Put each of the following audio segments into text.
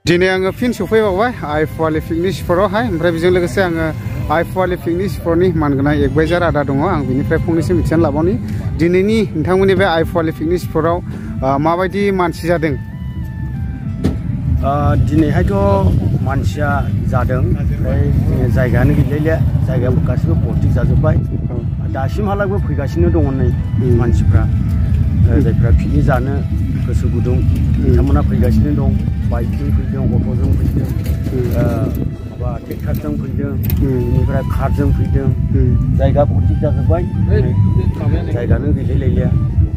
दिनै आङो फिन सफैबावबाय आइपवालि पिकनिक स्पटआवहाय ओमफ्राय बेजों लोगोसे आङो आइपवालि पिकनिक स्पटनि मानगोनां एडभाइजार आदा दङ आं बिनिफ्राय फंनैसो मिथिनानै लाबावनि दिनैनि नोंथांमोननि बे आइपवालि पिकनिक स्पटआव माबायदि मानसि जादों दिनैहायथ' मानसिया जादों ओमफ्राय जायगायानो गैलायला जायगायाबो गासिबो भर्ति जाजोब्बाय दासिमहालागै फैगासिनो दङ नै मानसिफ्रा जायफ्रा पिकनिक जानो गोसो गुदुं बिथांमोना फैगासिनो दं बाइकजों फैदों अट'जों फैदों माबा ट्रेक्टरजों फैदों बेनिफ्राय कारजों फैदों जायगा भर्ति जाजोब्बाय जायगानो गैलायलायला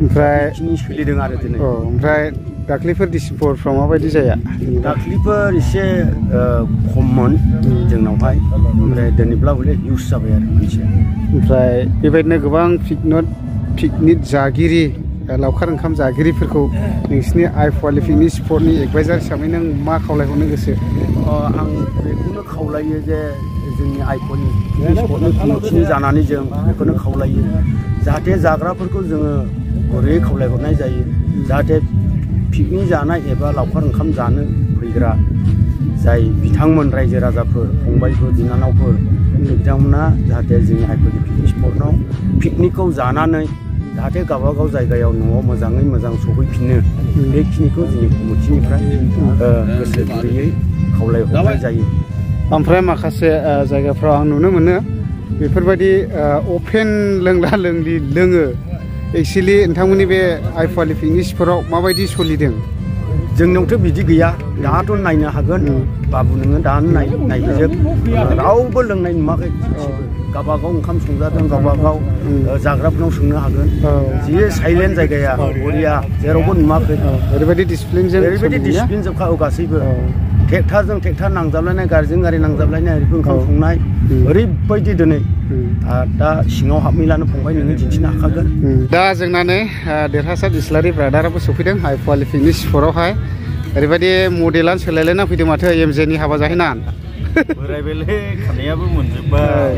ओमफ्राय पिकनिक सोलिदों आरो दिनै ओमफ्राय दाख्लैफोर डिसेम्बरफ्राव माबायदि जाया दाख्लैफोर एसे खममोन जोंनावहाय ओमफ्राय दिनैब्ला हले इउज जाबाय आरो मानसिया ओमफ्राय बेबायदिनो गोबां पिकनिक जागिरि लावखार ओंखाम जागिरिफोरखौ नोंसिनि आइपवालि पिकनिक स्पटनि एडभाइजार हिसाबै नों मा खावलायहरनो गोसो आं बेखौनो खावलायो जे जोंनि आइपवालि पिकनिक स्पटनि कमिटि जानानै जों बेखौनो खावलायो जाहाथे जाग्राफोरखौ जोङो गुरैयै खावलायहरनाय जायो जाहाथे पिकनिक जानाय एबा लावखार ओंखाम जानो फैग्रा जाय बिथांमोन रायजो राजाफोर फंबायफोर बिनानावफोर बिथांमोना जाहाथे जोंनि आइपवालि पिकनिक स्पटआव पिकनिकखौ जानानै जाहाथे गावबागाव जायगायाव न'आव मोजाङै मोजां सफैफिनो बेखिनिखौ जोंनि कमिटिनिफ्राय गोसो गुरैयै खावलायहरनाय जायो ओमफ्राय माखासे जायगाफ्राव आं नुनो मोनो बेफोरबायदि अपेन लोंला लोंलि लोङो एक्चुअलि नोंथांमोननि बे आइपवालि पिकनिक स्पटआव माबायदि सोलिदों जोंनावथ' बिदि गैया दाथ' नायनो हागोन बाबु नोङो दानो नायजोब रावबो लोंनाय नुवाखै गावबागाव ओंखाम संजादों गावबागाव जाग्राफोरनाव सोंनो हागोन जि साइलेन्ट जायगाया बरिया जेरावबो नुवाखै ओरैबायदि डिसिप्लिन जोबखा गासैबो ट्रेक्टरजों ट्रेक्टर नांजाबलायनाय गारिजों गारि नांजाबलायनाय ओरैबो ओंखाम संनाय ओरैबायदि दिनै दा सिङाव हाबहैलानो फंबाय नोङो दिन्थिनो हाखागोन दा जोंना नै देरहासार इस्लारि ब्रादाराबो सफैदों आइपवालि पिकनिक स्पटआवहाय ओरैबायदि मडेलानो सोलायलायना फैदों माथो एमजेनि हाबा जाहैना बोरायबायलै खानायाबो मोनजोब्बाय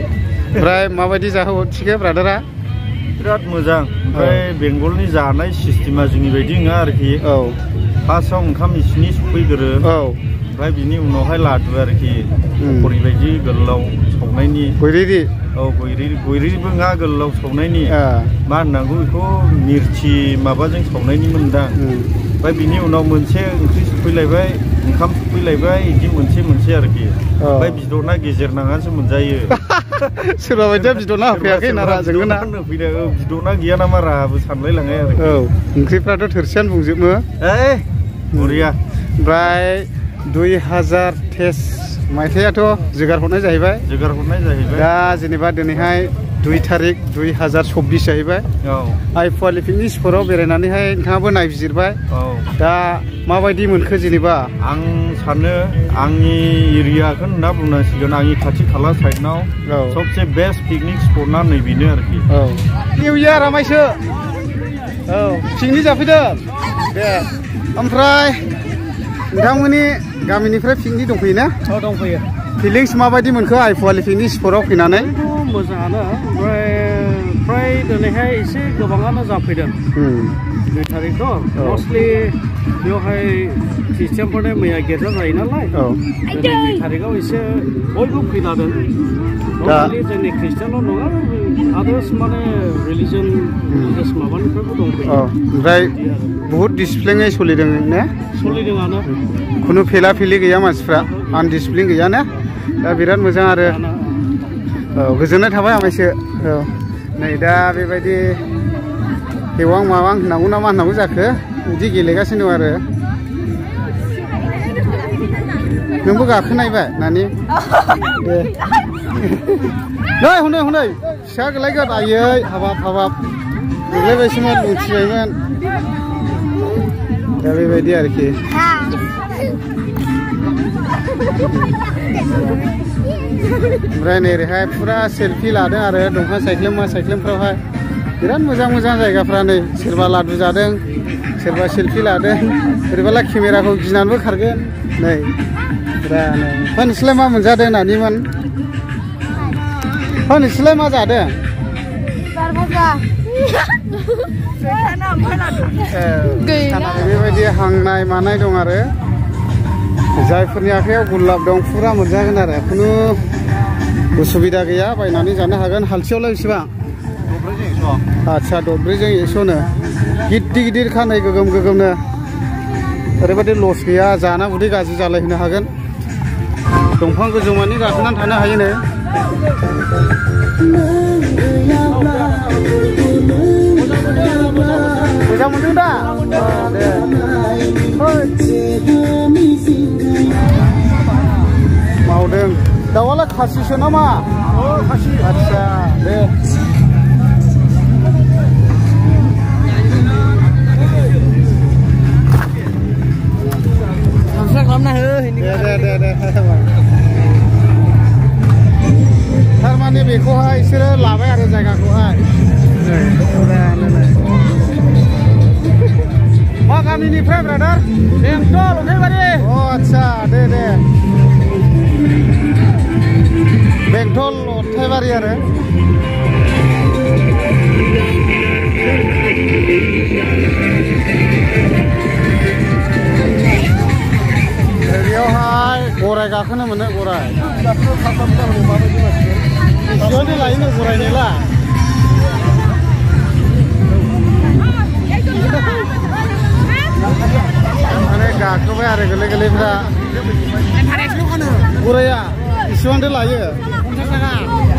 ओमफ्राय माबायदि जाहोहरसिगोन ब्रादारा बिराद मोजां ओमफ्राय बेंगलनि जानाय सिस्टेमा जोंनि बायदि नङा आरोखि फार्स्टआव ओंखाम इसिनि सफैग्रो ओमफ्राय बिनि उनावहाय लादु आरोखि पक'रि बायदि गोलाव सावनायनि गयरिरि गयरिरिबो नङा गोलाव सावनायनि मा होननांगौ बेखौ मिर्चि माबाजों सावनायनिमोन दां ओमफ्राय बिनि उनाव मोनसे ओंख्रि सफैलायबाय ओंखाम सफैलायबाय बिदि मोनसे आरोखि ओमफ्राय बिदना गेजेर नाङासो मोनजायो सोरबा बायदिया बिदना होफैयाखै नारा जोंना होफैदों बिदना गैया नामा राबो सानलायलाङो आरो ओंख्रिफ्राथ' थोरसियानो बुंजोबो बरिया ओमफ्राय 2023 मायथाइयाथ' जोगार हरनाय जाहैबाय दा जेनेबा दिनैहाय 2 तारिख 2024 जाहैबाय आइपवालि पिकनिक स्पटआव बेरायनानैहाय नोंथाङाबो नायबिजिरबाय दा माबायदि मोनखो जेनेबा आं सानो आंनि एरियाखौ होनना बुंनांसिगोन आंनि खाथि खाला साइडनाव सबसे बेस्ट पिकनिक स्पटना नैबेनो आरोखि निउ इयार आमायसो पिकनिक जाफैदों दे ओमफ्राय नोंथांमोननि गामिनिफ्राय पिकनिक दंफैयोना दंफैयो फिलिंस माबायदि मोनखो आइपवालि पिकनिक स्पटआव फैनानै मोजाङानो ओमफ्राय फ्राय दिनैहाय एसे गोबाङानो जाफैदों 2 तारिखथ' मस्टलि बेवहाय ख्रिस्टियानफोरनि मैया गिर्जा जायो नालाय 2 तारिखआव एसे बयबो फैलादों जोंनि ख्रिस्टियानल' नङा आदार्स माने रिलिजन माबानिफ्रायबो दंफैयो ओमफ्राय बहुत डिसिप्लिनै सोलिदों ने सोलिदोंआनो खुनु फेला फेलि गैया मानसिफ्रा आनडिसिप्लिन गैया ने दा बिराद मोजां आरो गोजोननाय थाबाय आमायसो नै दा बेबायदि हेवां मावां होननांगौ ना मा होननांगौ जाखो बिदि गेलेगासिनो दं आरो नोंबो गाखोनायबाय नानि दे नै हनै फिसा गोलायगोन आयै हाबाब गोग्लैबायसोमोन मिथिबायमोन दा बेबायदि आरोखि ओमफ्राय नैरैहाय फुरा सेल्फि लादों आरो दंफां साइख्लुमफ्रावहाय बिराद मोजां जायगाफ्रा नै सोरबा लादु जादों सोरबा सेल्फि लादों बोरैबाला केमेराखौ गिनानैबो खारगोन नै नोंसोरलाय मा मोनजादों नानिमोन नोंसोरलाय मा जादों बेबायदि हांनाय मानाय दं आरो जायफोरनि आखायाव गुलाब दं फुरा मोनजागोन आरो खुनु उसुबिदा गैया बायनानै जानो हागोन हालसेयावलाय बेसेबां आच्छा दरब्रैजों 100नो गिदिर गिदिर खानाय गोगोम गोगोमनो ओरैबायदि लस गैया जाना उदै गाज्रि जालायहोनो हागोन दंफां गोजौमानि गाखोनानै थानो हायोनो मोजां मोनदों दा दे मावदों दाउआलाय खासिसो नामा खासि आच्छा दे थारमाने बेखौहाय बिसोरो लाबाय आरो जायगाखौहाय मा गामिनिफ्राय ब्रादार बेंटल अन्थाइबारि अ आच्छा दे दे बेंटल अन्थाइबारि आरो बेयावहाय गराय गाखोनो मोनो गराय बेसेबांथो लायोनो गरायनिला माने गाखोबाय आरो गोरलै गोरलैफ्रा गराया बेसेबांथो लायो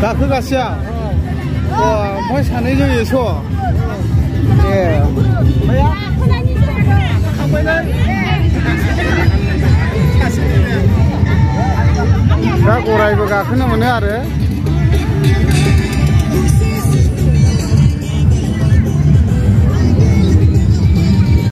गाखोगासेया ओमफ्राय सानैजों 100 ए दा गरायबो गाखोनो मोनो आरो